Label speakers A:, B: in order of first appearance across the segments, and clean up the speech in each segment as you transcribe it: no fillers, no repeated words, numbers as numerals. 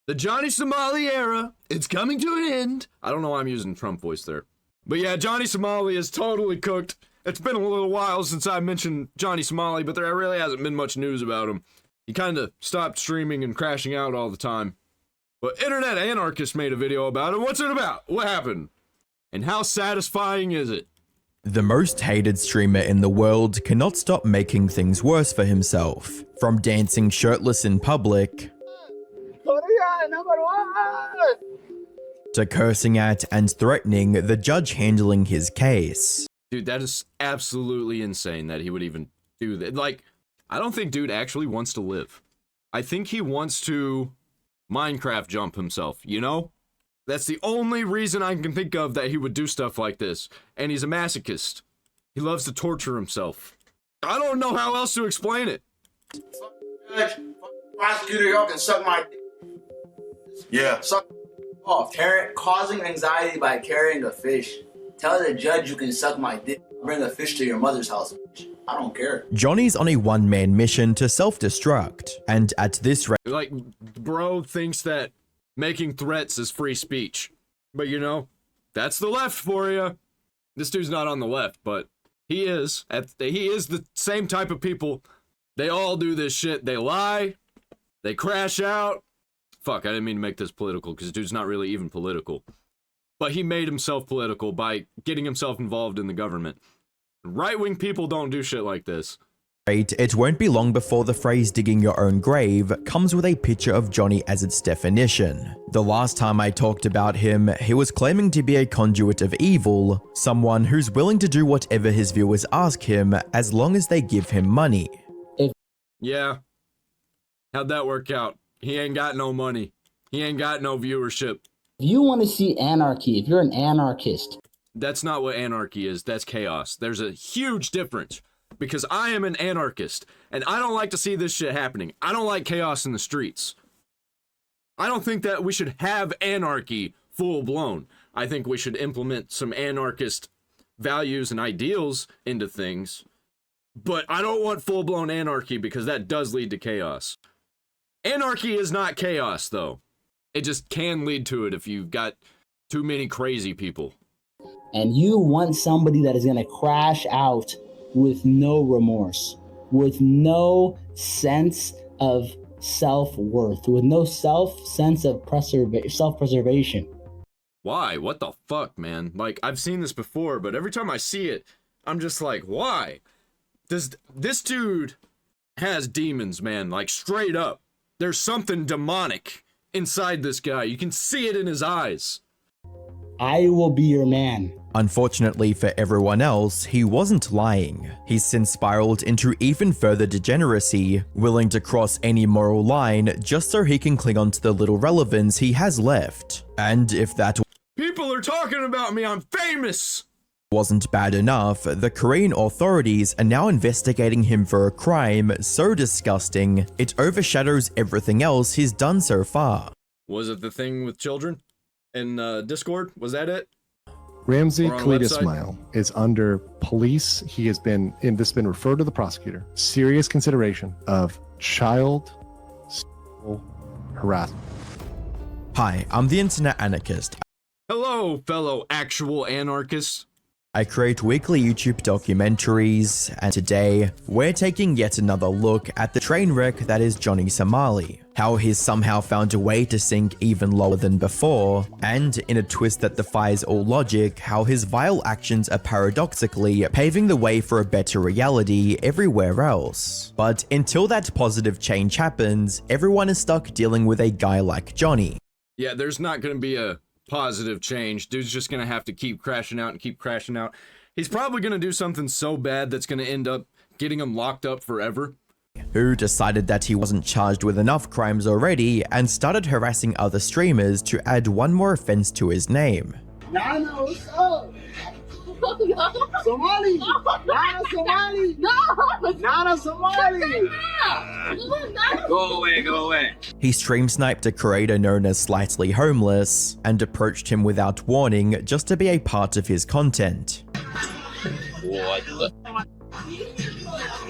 A: The Johnny Somali era, it's coming to an end. I don't know why I'm using Trump voice there. But yeah, Johnny Somali is totally cooked. It's been a little while since I mentioned Johnny Somali, but there really hasn't been much news about him. He kind of stopped streaming and crashing out all the time. But Internet Anarchist made a video about it. What's it about? What happened? And how satisfying is it?
B: The most hated streamer in the world cannot stop making things worse for himself. From dancing shirtless in public, to cursing at and threatening the judge handling his case.
A: Dude, that is absolutely insane that he would even do that. Like, I don't think dude actually wants to live. I think he wants to Minecraft jump himself, you know? That's the only reason I can think of that he would do stuff like this. And he's a masochist. He loves to torture himself. I don't know how else to explain it.
C: Judge, prosecutor, y'all can suck my dick. Yeah. Suck off. Causing anxiety by carrying a fish. Tell the judge you can suck my dick. Bring a fish to your mother's house. I don't care.
B: Johnny's on a one-man mission to self-destruct. And at this rate,
A: like, bro thinks that making threats is free speech. But you know, that's the left for you. This dude's not on the left, but he is. He is the same type of people. They all do this shit. They lie. They crash out. Fuck, I didn't mean to make this political, because dude's not really even political. But he made himself political by getting himself involved in the government. Right-wing people don't do shit like this.
B: It won't be long before the phrase digging your own grave comes with a picture of Johnny as its definition. The last time I talked about him, he was claiming to be a conduit of evil, someone who's willing to do whatever his viewers ask him as long as they give him money.
A: Yeah. How'd that work out? He ain't got no money. He ain't got no viewership.
D: If you want to see anarchy, if you're an anarchist.
A: That's not what anarchy is. That's chaos. There's a huge difference. Because I am an anarchist, and I don't like to see this shit happening. I don't like chaos in the streets. I don't think that we should have anarchy full-blown. I think we should implement some anarchist values and ideals into things. But I don't want full-blown anarchy because that does lead to chaos. Anarchy is not chaos, though. It just can lead to it if you've got too many crazy people.
D: And you want somebody that is going to crash out with no remorse, with no sense of self-worth, with no sense of self-preservation.
A: Why? What the fuck, man? Like, I've seen this before, but every time I see it, I'm just like, why? This dude has demons, man, like straight up. There's something demonic inside this guy. You can see it in his eyes.
D: I will be your man.
B: Unfortunately for everyone else, he wasn't lying. He's since spiraled into even further degeneracy, willing to cross any moral line just so he can cling on to the little relevance he has left. And if that
A: people are talking about me, I'm famous!
B: Wasn't bad enough, the Korean authorities are now investigating him for a crime so disgusting, it overshadows everything else he's done so far.
A: Was it the thing with children? In Discord? Was that it?
E: Ramsey Kalita Smile is under police. He has been, and this has been referred to the prosecutor, serious consideration of child sexual harassment.
B: Hi, I'm the Internet Anarchist.
A: Hello, fellow actual anarchists.
B: I create weekly YouTube documentaries, and today, we're taking yet another look at the train wreck that is Johnny Somali. How he's somehow found a way to sink even lower than before, and in a twist that defies all logic, how his vile actions are paradoxically paving the way for a better reality everywhere else. But until that positive change happens, everyone is stuck dealing with a guy like Johnny.
A: Yeah, there's not gonna be a positive change. Dude's just gonna have to keep crashing out and keep crashing out. He's probably gonna do something so bad that's gonna end up getting him locked up forever.
B: Who decided that he wasn't charged with enough crimes already and started harassing other streamers to add one more offense to his name.
F: Nana, what's up? Somali! Nana Somali! No! Nana Somali!
C: Go away, go away.
B: He stream sniped a creator known as Slightly Homeless and approached him without warning just to be a part of his content.
G: What the?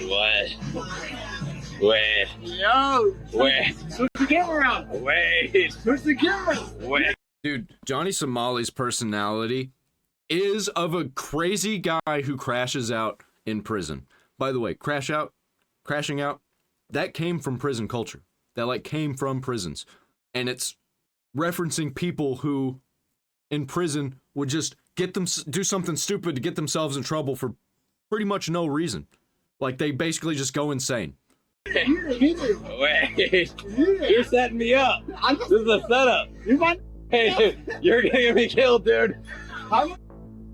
G: What? Wait.
F: Yo.
G: Wait.
F: Switch the camera around.
G: Wait.
F: Switch the camera.
G: Wait.
A: Dude, Johnny Somali's personality is of a crazy guy who crashes out in prison. By the way, crashing out, that came from prison culture. That like came from prisons. And it's referencing people who in prison would just do something stupid to get themselves in trouble for pretty much no reason. Like they basically just go insane.
G: Wait. You're setting me up. This is a setup. Hey, you're gonna get me killed, dude.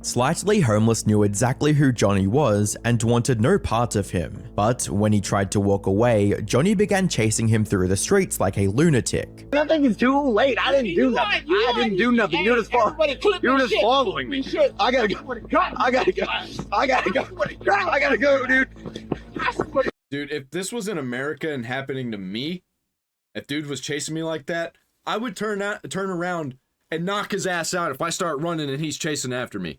B: Slightly Homeless knew exactly who Johnny was and wanted no part of him. But when he tried to walk away, Johnny began chasing him through the streets like a lunatic.
G: Nothing is too late. I didn't do nothing. I didn't do nothing. You're just following me. I gotta go. I gotta go. I gotta go. I gotta go, dude.
A: Dude, if this was in America and happening to me, if dude was chasing me like that, I would turn around and knock his ass out if I start running and he's chasing after me.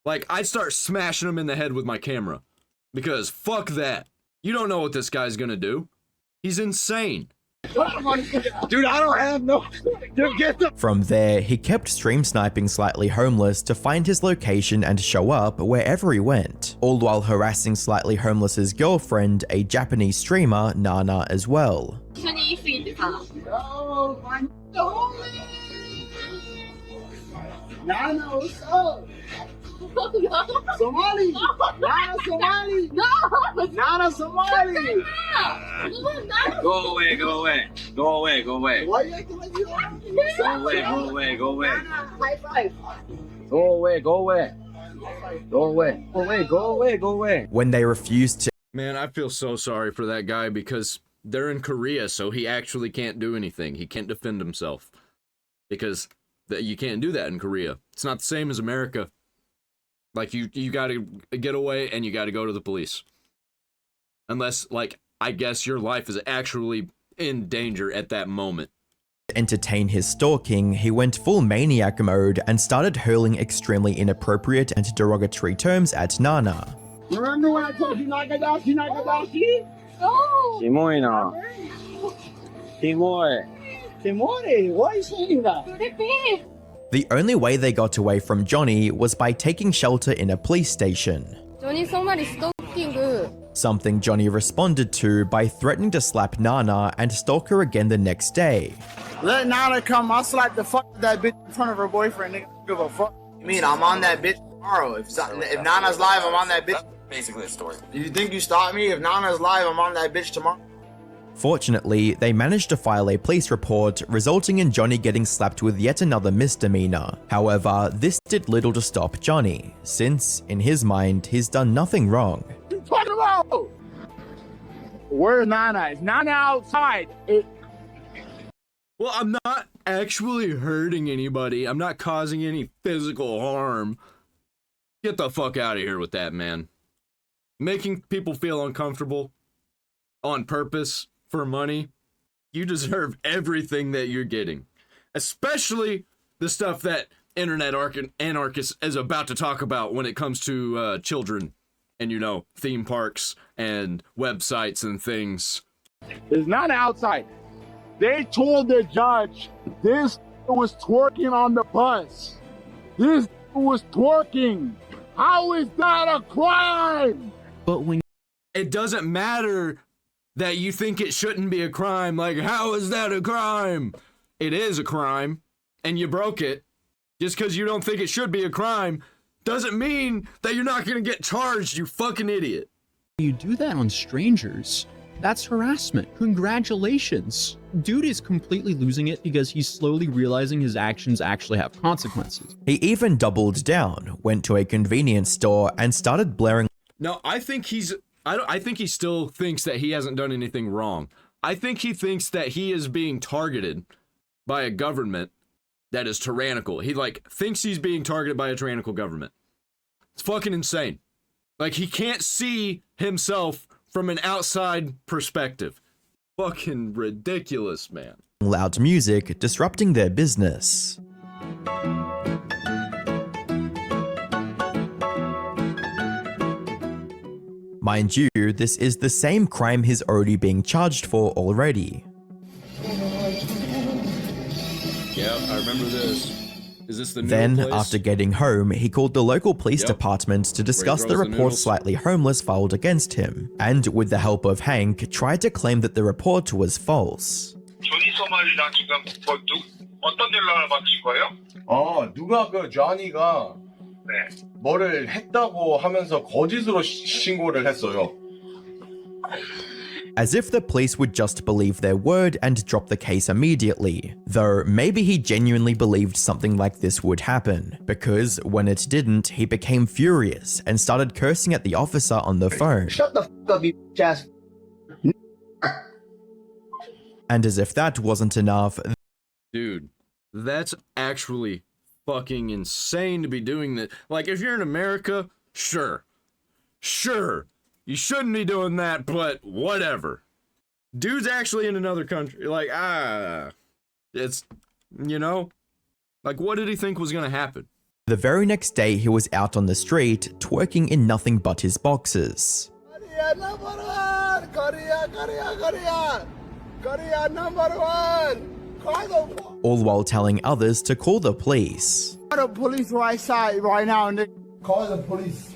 A: Like, I'd start smashing him in the head with my camera. Because fuck that. You don't know what this guy's gonna do. He's insane.
G: Dude, I don't have no... Dude, get the...
B: From there, he kept stream sniping Slightly Homeless to find his location and show up wherever he went, all while harassing Slightly Homeless's girlfriend, a Japanese streamer, Nana, as well.
F: Nana, what's up? Somali! Nana Somali! No! Nana Somali!
G: Go away, go away. Go away, go away.
F: Why you acting like you are?
G: Go away, go away, go away.
F: Nana, high five.
G: Go away, go away. Go away. Go away, go away, go away.
B: When they refused to
A: Man, I feel so sorry for that guy because they're in Korea, so he actually can't do anything. He can't defend himself. Because you can't do that in Korea. It's not the same as America. Like, you gotta get away and you gotta go to the police. Unless, like, I guess your life is actually in danger at that moment.
B: entertain his stalking, he went full maniac mode and started hurling extremely inappropriate and derogatory terms at Nana.
F: Remember when I told you Nakadashi, Nakadashi?
H: Oh!
G: Kimoy na. Kimoy.
F: Timore, why are you saying that?
B: The only way they got away from Johnny was by taking shelter in a police station.
H: Johnny Somali stalking.
B: Something Johnny responded to by threatening to slap Nana and stalk her again the next day.
F: Let Nana come, I'll slap the fuck out of that bitch in front of her boyfriend, nigga. Give a fuck.
C: You mean I'm on that bitch tomorrow? If Nana's live, I'm on that bitch.
I: That's basically the story.
C: You think you stop me? If Nana's live, I'm on that bitch tomorrow.
B: Fortunately, they managed to file a police report, resulting in Johnny getting slapped with yet another misdemeanor. However, this did little to stop Johnny, since, in his mind, he's done nothing wrong.
F: What you talking about? Where's Nana? Is Nana outside?
A: Well, I'm not actually hurting anybody. I'm not causing any physical harm. Get the fuck out of here with that, man. Making people feel uncomfortable on purpose for money. You deserve everything that you're getting. Especially the stuff that Internet Anarchist is about to talk about when it comes to children and, you know, theme parks and websites and things.
F: Is Nana outside? They told the judge this was twerking on the bus. This was twerking. How is that a crime?
A: But when it doesn't matter that you think it shouldn't be a crime, like, how is that a crime? It is a crime, and you broke it. Just because you don't think it should be a crime doesn't mean that you're not going to get charged, you fucking idiot.
J: You do that on strangers. That's harassment. Congratulations. Dude is completely losing it because he's slowly realizing his actions actually have consequences.
B: He even doubled down, went to a convenience store, and started blaring.
A: No, I think I think he still thinks that he hasn't done anything wrong. I think he thinks that he is being targeted by a government that is tyrannical. He, like, thinks he's being targeted by a tyrannical government. It's fucking insane. Like, he can't see himself from an outside perspective. Fucking ridiculous, man.
B: Loud music, disrupting their business. Mind you, this is the same crime he's already being charged for already.
A: Yep, I remember this. Is this the new
B: Then,
A: place?
B: after getting home, he called the local police department to discuss the
A: throws the
B: report
A: noodles.
B: slightly homeless filed against him, and with the help of Hank, tried to claim that the report was false.
I: 조니 소말리랑 지금 어떤 연락을 받으신 거예요?
K: 누가 그 쟈니가
I: 네.
K: 뭐를 했다고 하면서 거짓으로 신고를 했어요.
B: As if the police would just believe their word and drop the case immediately. Though maybe he genuinely believed something like this would happen, because when it didn't, he became furious and started cursing at the officer on the phone.
G: Shut the f up, you ass.
B: And as if that wasn't enough,
A: Dude, that's actually fucking insane to be doing that. Like, if you're in America, sure. Sure. You shouldn't be doing that, but whatever. Dude's actually in another country. Like, it's, you know? Like, what did he think was gonna happen?
B: the very next day he was out on the street, twerking in nothing but his boxers.
F: Korea number one! Korea number one! Call the
B: All while telling others to call the police.
F: police right side right now, nigga. Call the police.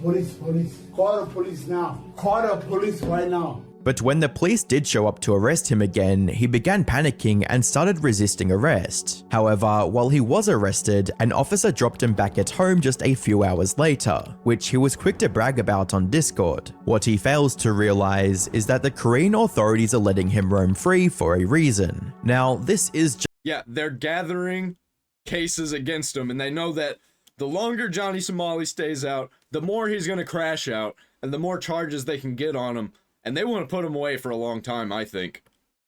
F: Call the police now. Call the police right now.
B: But when the police did show up to arrest him again, he began panicking and started resisting arrest. However, while he was arrested, an officer dropped him back at home just a few hours later, which he was quick to brag about on Discord. What he fails to realize is that the Korean authorities are letting him roam free for a reason. Now, this is just
A: Yeah, they're gathering cases against him, and they know that the longer Johnny Somali stays out, the more he's gonna crash out, and the more charges they can get on him. And they want to put him away for a long time, I think.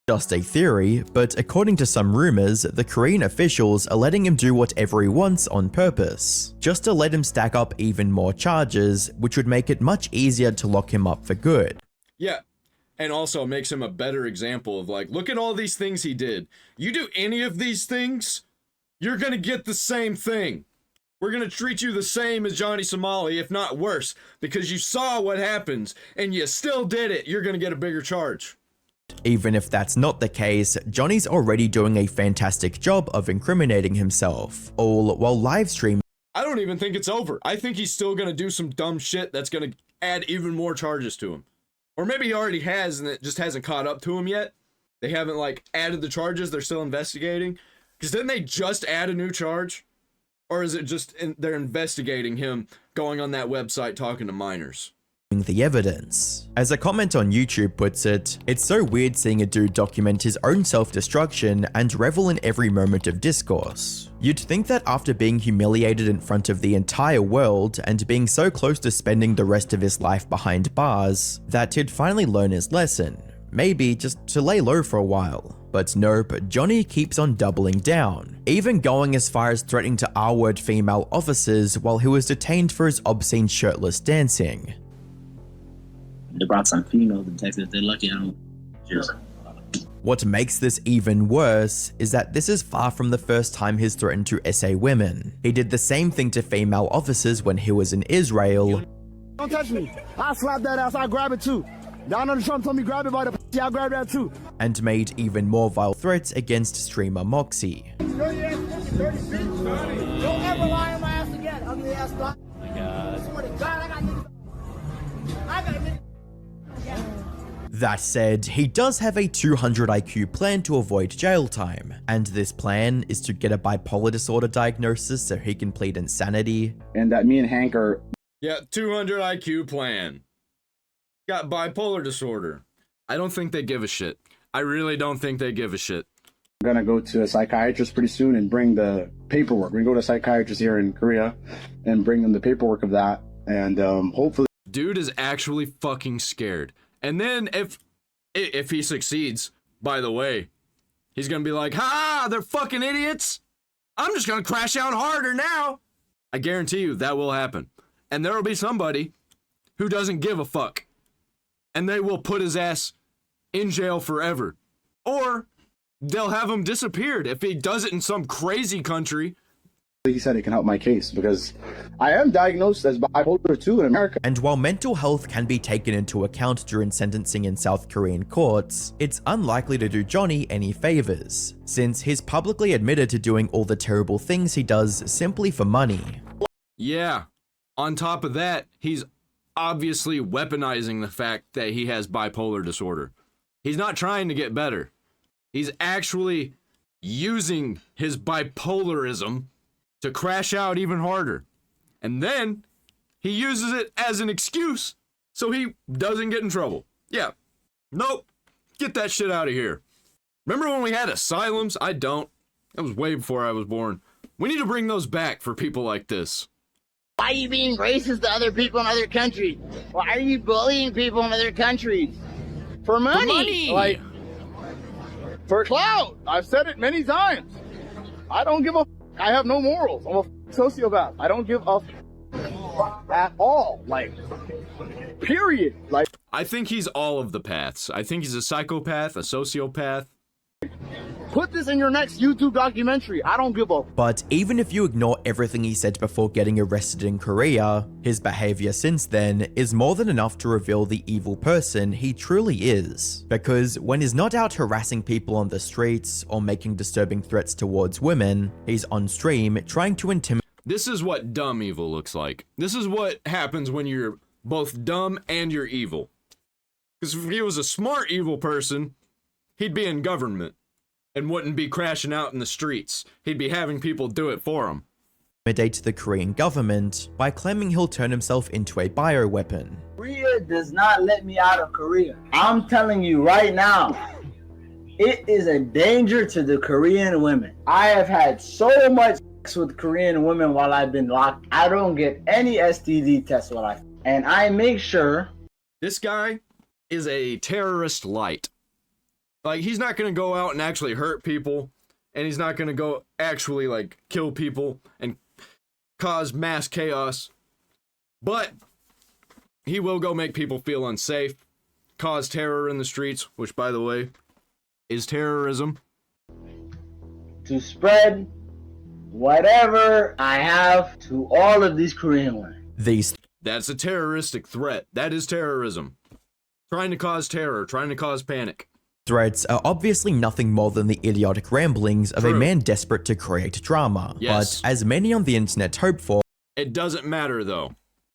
B: just a theory, but according to some rumors, the Korean officials are letting him do whatever he wants on purpose, just to let him stack up even more charges, which would make it much easier to lock him up for good.
A: Yeah, and also makes him a better example of like, look at all these things he did. You do any of these things, you're gonna get the same thing. We're gonna treat you the same as Johnny Somali, if not worse, because you saw what happens and you still did it. You're gonna get a bigger charge.
B: Even if that's not the case, Johnny's already doing a fantastic job of incriminating himself, all while live streaming.
A: I don't even think it's over. I think he's still gonna do some dumb shit that's gonna add even more charges to him. Or maybe he already has and it just hasn't caught up to him yet. They haven't like added the charges, they're still investigating. Because didn't they just add a new charge? Or is it just they're investigating him going on that website talking to minors?
B: The evidence. As a comment on YouTube puts it, it's so weird seeing a dude document his own self-destruction and revel in every moment of discourse. You'd think that after being humiliated in front of the entire world and being so close to spending the rest of his life behind bars, that he'd finally learn his lesson. Maybe just to lay low for a while. But nope, Johnny keeps on doubling down, even going as far as threatening to R-word female officers while he was detained for his obscene shirtless dancing.
L: They brought some female detectives. They're lucky I don't just.
B: What makes this even worse is that this is far from the first time he's threatened to essay women. He did the same thing to female officers when he was in Israel.
F: Don't touch me. I'll slap that ass. I'll grab it too. Donald Trump told me grab it by the I'll grab that too.
B: And made even more vile threats against streamer Moxie.
F: Don't ever lie on my ass again, ugly ass dog.
L: Oh my God.
F: I swear to God, I got niggas. I got niggas.
B: That said, he does have a 200 IQ plan to avoid jail time, and this plan is to get a bipolar disorder diagnosis so he can plead insanity.
M: And that me and Hank are...
A: Yeah, 200 IQ plan. Got bipolar disorder. I don't think they give a shit. I really don't think they give a shit.
M: I'm gonna go to a psychiatrist pretty soon and bring the paperwork. We're gonna go to a psychiatrist here in Korea and bring them the paperwork of that, and hopefully...
A: Dude is actually fucking scared. And then if he succeeds, by the way, he's gonna be like, ha, they're fucking idiots. I'm just gonna crash out harder now. I guarantee you that will happen. And there will be somebody who doesn't give a fuck. And they will put his ass in jail forever. Or they'll have him disappeared if he does it in some crazy country
M: he said it can help my case because I am diagnosed as bipolar 2 in America.
B: And while mental health can be taken into account during sentencing in South Korean courts, it's unlikely to do Johnny any favors, since he's publicly admitted to doing all the terrible things he does simply for money.
A: Yeah, on top of that, he's obviously weaponizing the fact that he has bipolar disorder. He's not trying to get better. He's actually using his bipolarism to crash out even harder. And then he uses it as an excuse so he doesn't get in trouble. Yeah. Nope. Get that shit out of here. Remember when we had asylums? I don't. That was way before I was born. We need to bring those back for people like this.
C: Why are you being racist to other people in other countries? Why are you bullying people in other countries? For money.
A: For money.
F: Like, for clout. I've said it many times. I don't give a I have no morals. I'm a sociopath. I don't give a at all. Like, period. Like,
A: I think he's all of the paths. I think he's a psychopath, a sociopath.
F: put this in your next YouTube documentary. I don't give a.
B: But even if you ignore everything he said before getting arrested in Korea, his behavior since then is more than enough to reveal the evil person he truly is. Because when he's not out harassing people on the streets or making disturbing threats towards women, he's on stream trying to intimidate.
A: This is what dumb evil looks like. This is what happens when you're both dumb and you're evil. Because if he was a smart evil person, he'd be in government and wouldn't be crashing out in the streets. He'd be having people do it for him.
B: Intimidate the Korean government by claiming he'll turn himself into a bioweapon.
C: Korea does not let me out of Korea. I'm telling you right now, it is a danger to the Korean women. I have had so much sex with Korean women while I've been locked. I don't get any STD tests and I make sure.
A: This guy is a terrorist light. Like, he's not gonna go out and actually hurt people, and he's not gonna go actually, like, kill people and cause mass chaos, but he will go make people feel unsafe, cause terror in the streets, which, by the way, is terrorism.
C: To spread whatever I have to all of these Korean women.
A: That's a terroristic threat. That is terrorism. Trying to cause terror, trying to cause panic.
B: Threats are obviously nothing more than the idiotic ramblings of a man desperate to create drama.
A: Yes.
B: But as many on the internet hope for,
A: it doesn't matter though.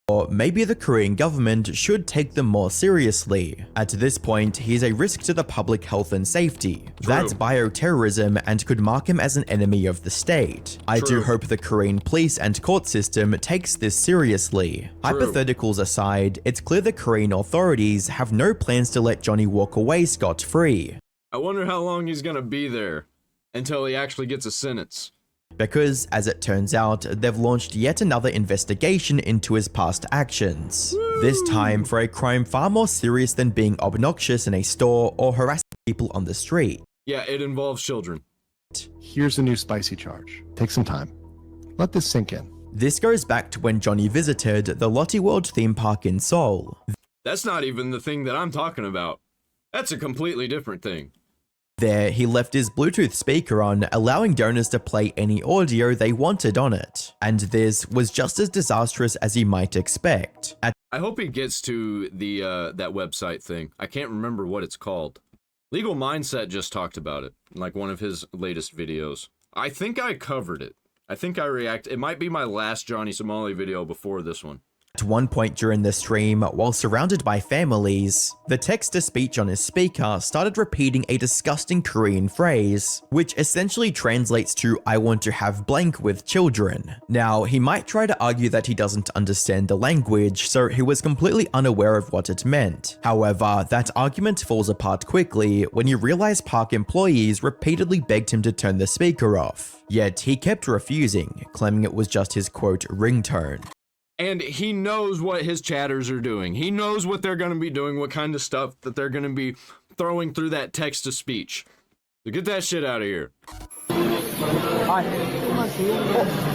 B: Or maybe the Korean government should take them more seriously. At this point, he's a risk to the public health and safety. That's bioterrorism and could mark him as an enemy of the state. I do hope the Korean police and court system takes this seriously. Hypotheticals aside, it's clear the Korean authorities have no plans to let Johnny walk away scot-free.
A: I wonder how long he's gonna be there until he actually gets a sentence.
B: Because, as it turns out, they've launched yet another investigation into his past actions. This time for a crime far more serious than being obnoxious in a store or harassing people on the street.
A: Yeah, it involves children.
E: Here's a new spicy charge. Take some time. Let this sink in.
B: This goes back to when Johnny visited the Lotty World theme park in Seoul.
A: That's not even the thing that I'm talking about. That's a completely different thing.
B: There, he left his Bluetooth speaker on, allowing donors to play any audio they wanted on it. And this was just as disastrous as you might expect.
A: I hope he gets to the that website thing. I can't remember what it's called. Legal Mindset just talked about it in like one of his latest videos. I think I covered it. I think I reacted. It might be my last Johnny Somali video before this one.
B: At one point during the stream, while surrounded by families, the text-to-speech on his speaker started repeating a disgusting Korean phrase, which essentially translates to "I want to have blank with children." Now, he might try to argue that he doesn't understand the language, so he was completely unaware of what it meant. However, that argument falls apart quickly when you realize park employees repeatedly begged him to turn the speaker off. Yet he kept refusing, claiming it was just his quote ringtone.
A: And he knows what his chatters are doing. He knows what they're going to be doing, what kind of stuff that they're going to be throwing through that text-to-speech. So get that shit out of here.
F: Hi.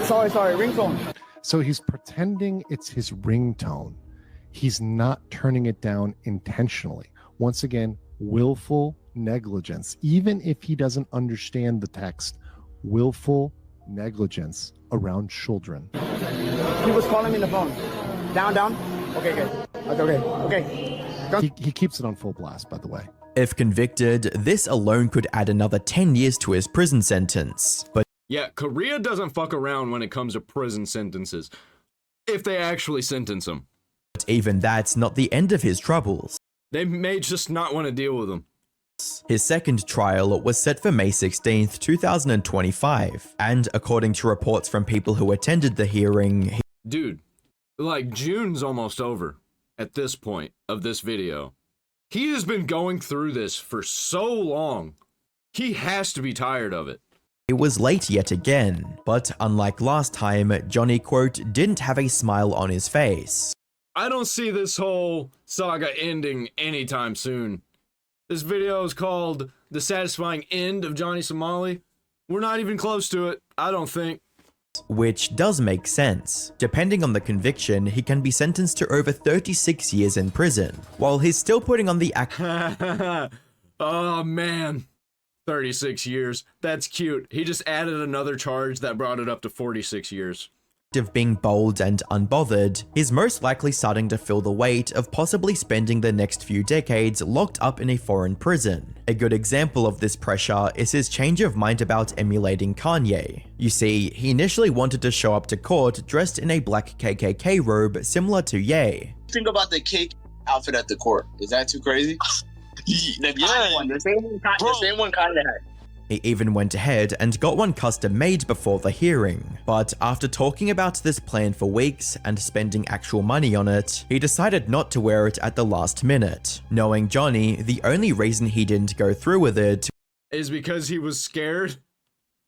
F: Oh, sorry, ringtone.
E: So he's pretending it's his ringtone. He's not turning it down intentionally. Once again, willful negligence. Even if he doesn't understand the text, willful negligence around children.
M: He was calling me on the phone. Down, down. Okay, good. Okay.
E: He keeps it on full blast, by the way.
B: If convicted, this alone could add another 10 years to his prison sentence. But
A: yeah, Korea doesn't fuck around when it comes to prison sentences, if they actually sentence him.
B: But even that's not the end of his troubles.
A: They may just not want to deal with him.
B: His second trial was set for May 16th, 2025, and according to reports from people who attended the hearing,
A: Dude, like June's almost over at this point of this video. He has been going through this for so long. He has to be tired of it.
B: He was late yet again, but unlike last time, Johnny, quote, didn't have a smile on his face.
A: I don't see this whole saga ending anytime soon. This video is called The Satisfying End of Johnny Somali. We're not even close to it, I don't think.
B: Which does make sense. Depending on the conviction, he can be sentenced to over 36 years in prison, while he's still putting on the act.
A: Oh man, 36 years. That's cute. He just added another charge that brought it up to 46 years.
B: Of being bold and unbothered, he's most likely starting to feel the weight of possibly spending the next few decades locked up in a foreign prison. A good example of this pressure is his change of mind about emulating Kanye. You see, he initially wanted to show up to court dressed in a black KKK robe similar to Ye.
C: Think about the cake outfit at the court. Is that too crazy? The same one Kanye had.
B: He even went ahead and got one custom made before the hearing, but after talking about this plan for weeks and spending actual money on it, he decided not to wear it at the last minute. Knowing Johnny, the only reason he didn't go through with it
A: is because he was scared.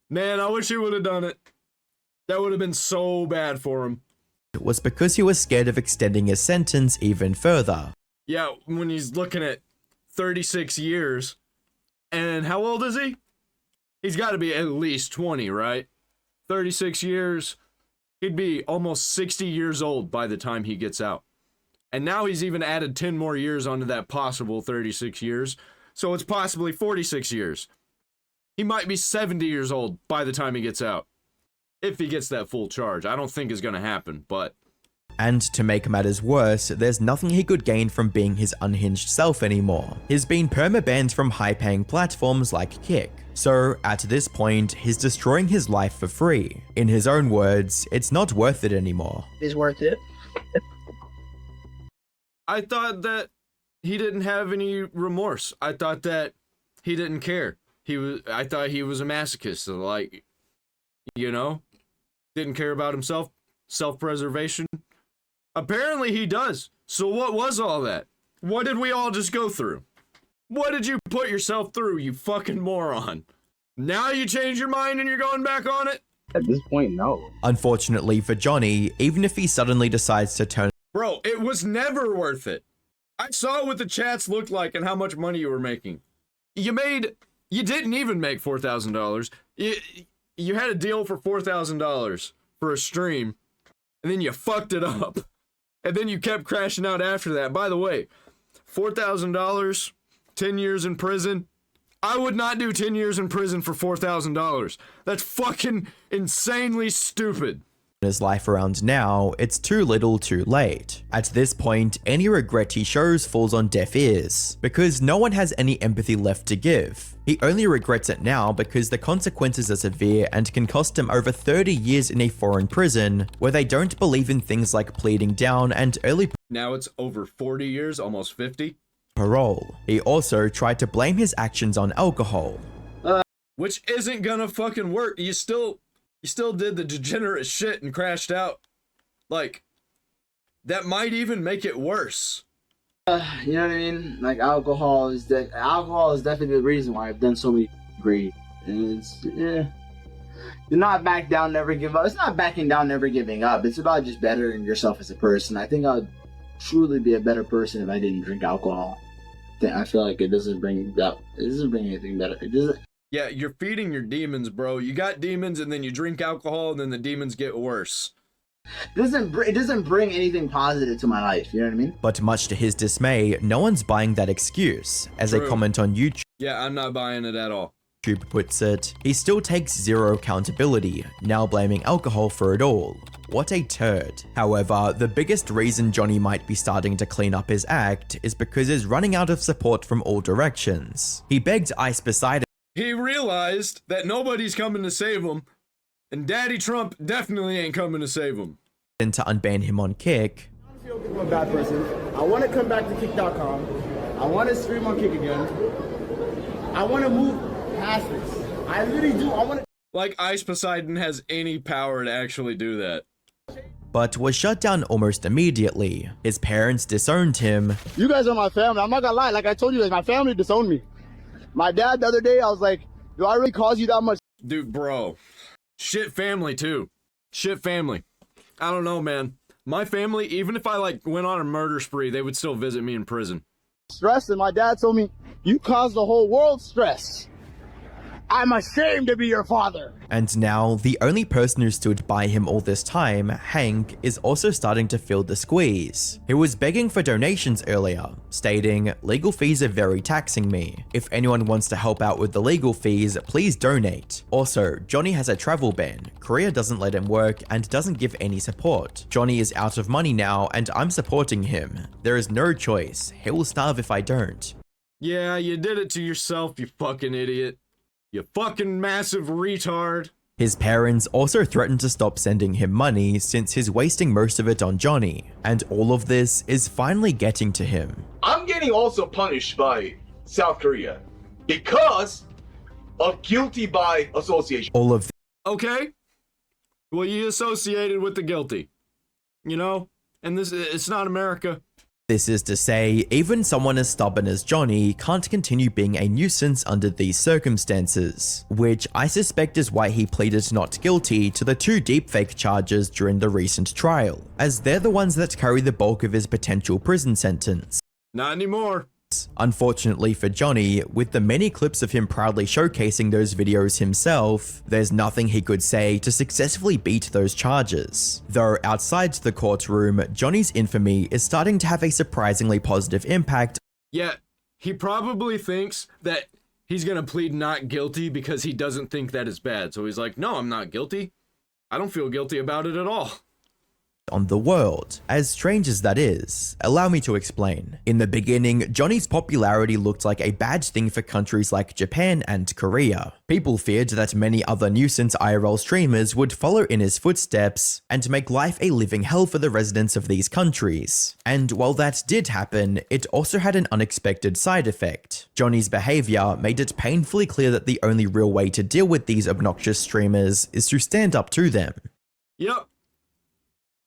A: Man, I wish he would have done it. That would have been so bad for him.
B: Was because he was scared of extending his sentence even further.
A: Yeah, when he's looking at 36 years, and how old is he? He's got to be at least 20, right? 36 years. He'd be almost 60 years old by the time he gets out. And now he's even added 10 more years onto that possible 36 years. So it's possibly 46 years. He might be 70 years old by the time he gets out. If he gets that full charge. I don't think it's going to happen, but...
B: And to make matters worse, there's nothing he could gain from being his unhinged self anymore. He's been perma-banned from high-paying platforms like Kick. So, at this point, he's destroying his life for free. In his own words, it's not worth it anymore.
N: It's worth it.
A: I thought that he didn't have any remorse. I thought that he didn't care. I thought he was a masochist, so like, you know, didn't care about himself, self-preservation. Apparently he does. So what was all that? What did we all just go through? What did you put yourself through, you fucking moron? Now you change your mind and you're going back on it?
M: At this point, no.
B: Unfortunately for Johnny, even if he suddenly decides to turn...
A: Bro, it was never worth it. I saw what the chats looked like and how much money you were making. You didn't even make $4,000. You had a deal for $4,000 for a stream, and then you fucked it up. And then you kept crashing out after that. By the way, $4,000, 10 years in prison. I would not do 10 years in prison for $4,000. That's fucking insanely stupid.
B: His life around now, it's too little too late. At this point, any regret he shows falls on deaf ears, because no one has any empathy left to give. He only regrets it now because the consequences are severe and can cost him over 30 years in a foreign prison, where they don't believe in things like pleading down and early
A: Now it's over 40 years, almost 50.
B: Parole. He also tried to blame his actions on alcohol.
A: Which isn't gonna fucking work. You still did the degenerate shit and crashed out. Like, that might even make it worse.
C: You know what I mean? Like, alcohol is definitely the reason why I've done so many great. And it's, do not back down, never give up. It's not backing down, never giving up. It's about just bettering yourself as a person. I think I'd truly be a better person if I didn't drink alcohol. I feel like it doesn't bring anything better. It doesn't.
A: Yeah, you're feeding your demons, bro. You got demons, and then you drink alcohol, and then the demons get worse.
C: It doesn't bring anything positive to my life, you know what I mean?
B: But much to his dismay, no one's buying that excuse. As
A: True.
B: a comment on YouTube,
A: Yeah, I'm not buying it at all.
B: YouTube puts it, he still takes zero accountability, now blaming alcohol for it all. What a turd. However, the biggest reason Johnny might be starting to clean up his act is because he's running out of support from all directions. He begged Ice Poseidon.
A: He realized that nobody's coming to save him, and Daddy Trump definitely ain't coming to save him.
B: To unban him on Kick.
N: I don't feel like I'm a bad person. I want to come back to Kick.com. I want to stream on Kick again. I want to move past this. I literally do. I want to.
A: Like Ice Poseidon has any power to actually do that.
B: But was shut down almost immediately. His parents disowned him.
N: You guys are my family. I'm not gonna lie. Like I told you guys, my family disowned me. My dad the other day, I was like, do I really cause you that much?
A: Dude, bro. Shit family, too. Shit family. I don't know, man. My family, even if I, like, went on a murder spree, they would still visit me in prison.
N: Stress, and my dad told me, you caused the whole world stress. I'm ashamed to be your father.
B: And now, the only person who stood by him all this time, Hank, is also starting to feel the squeeze. He was begging for donations earlier, stating, legal fees are very taxing me. If anyone wants to help out with the legal fees, please donate. Also, Johnny has a travel ban. Korea doesn't let him work and doesn't give any support. Johnny is out of money now and I'm supporting him. There is no choice. He will starve if I don't.
A: Yeah, you did it to yourself, you fucking idiot. You fucking massive retard.
B: His parents also threatened to stop sending him money since he's wasting most of it on Johnny, and all of this is finally getting to him.
O: I'm getting also punished by South Korea because of guilty by association.
B: All of
A: Okay. Well, you associated with the guilty. You know? And it's not America.
B: This is to say, even someone as stubborn as Johnny can't continue being a nuisance under these circumstances, which I suspect is why he pleaded not guilty to the 2 deepfake charges during the recent trial, as they're the ones that carry the bulk of his potential prison sentence.
A: Not anymore.
B: Unfortunately for Johnny, with the many clips of him proudly showcasing those videos himself, there's nothing he could say to successfully beat those charges. Though outside the courtroom, Johnny's infamy is starting to have a surprisingly positive impact.
A: Yeah, he probably thinks that he's gonna plead not guilty because he doesn't think that is bad. So he's like, no, I'm not guilty. I don't feel guilty about it at all.
B: On the world. As strange as that is, allow me to explain. In the beginning, Johnny's popularity looked like a bad thing for countries like Japan and Korea. People feared that many other nuisance IRL streamers would follow in his footsteps and make life a living hell for the residents of these countries. And while that did happen, it also had an unexpected side effect. Johnny's behavior made it painfully clear that the only real way to deal with these obnoxious streamers is to stand up to them.
A: Yep.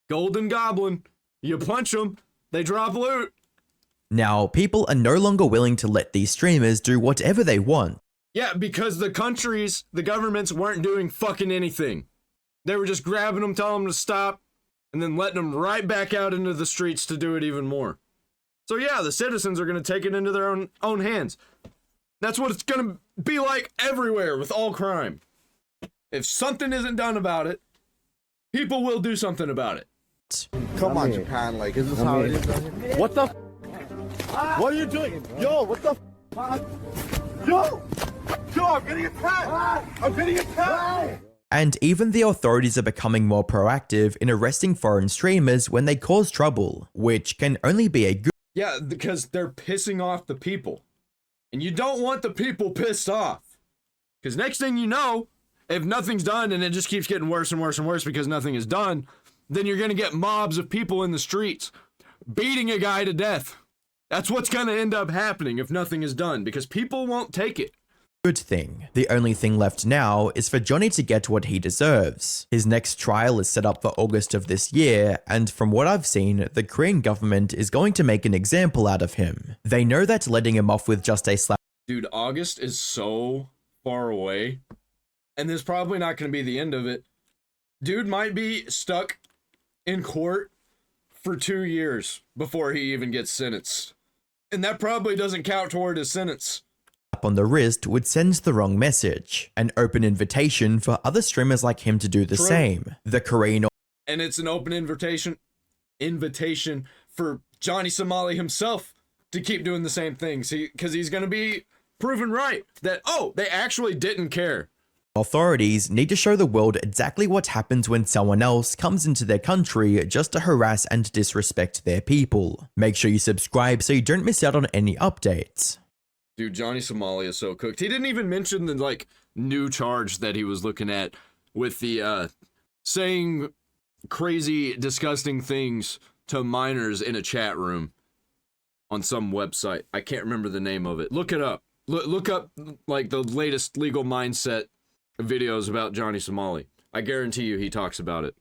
A: Golden Goblin. You punch them, they drop loot.
B: Now, people are no longer willing to let these streamers do whatever they want.
A: Yeah, because the countries, the governments weren't doing fucking anything. They were just grabbing them, telling them to stop, and then letting them right back out into the streets to do it even more. So yeah, the citizens are going to take it into their own hands. That's what it's going to be like everywhere with all crime. If something isn't done about it, people will do something about it.
P: Come on, Japan, like, is this how it is? What the What are you doing? Yo, what the Yo! Yo, I'm getting attacked! I'm getting attacked!
B: And even the authorities are becoming more proactive in arresting foreign streamers when they cause trouble, which can only be a good—
A: Yeah, because they're pissing off the people. And you don't want the people pissed off. Because next thing you know, if nothing's done and it just keeps getting worse and worse and worse because nothing is done, then you're going to get mobs of people in the streets beating a guy to death. That's what's going to end up happening if nothing is done, because people won't take it.
B: Good thing. The only thing left now is for Johnny to get what he deserves. His next trial is set up for August of this year, and from what I've seen, the Korean government is going to make an example out of him. They know that letting him off with just a slap—
A: Dude, August is so far away, and this is probably not going to be the end of it. Dude might be stuck in court for 2 years before he even gets sentenced. And that probably doesn't count toward his sentence.
B: on the wrist would send the wrong message, an open invitation for other streamers like him to do the same. The Korean—
A: and it's an open invitation for Johnny Somali himself to keep doing the same things, because he's going to be proven right that, oh, they actually didn't care.
B: Authorities need to show the world exactly what happens when someone else comes into their country just to harass and disrespect their people. Make sure you subscribe so you don't miss out on any updates.
A: Dude, Johnny Somali is so cooked. He didn't even mention the, like, new charge that he was looking at with the, saying crazy, disgusting things to minors in a chat room on some website. I can't remember the name of it. Look it up. Look up, like, the latest legal mindset videos about Johnny Somali. I guarantee you he talks about it.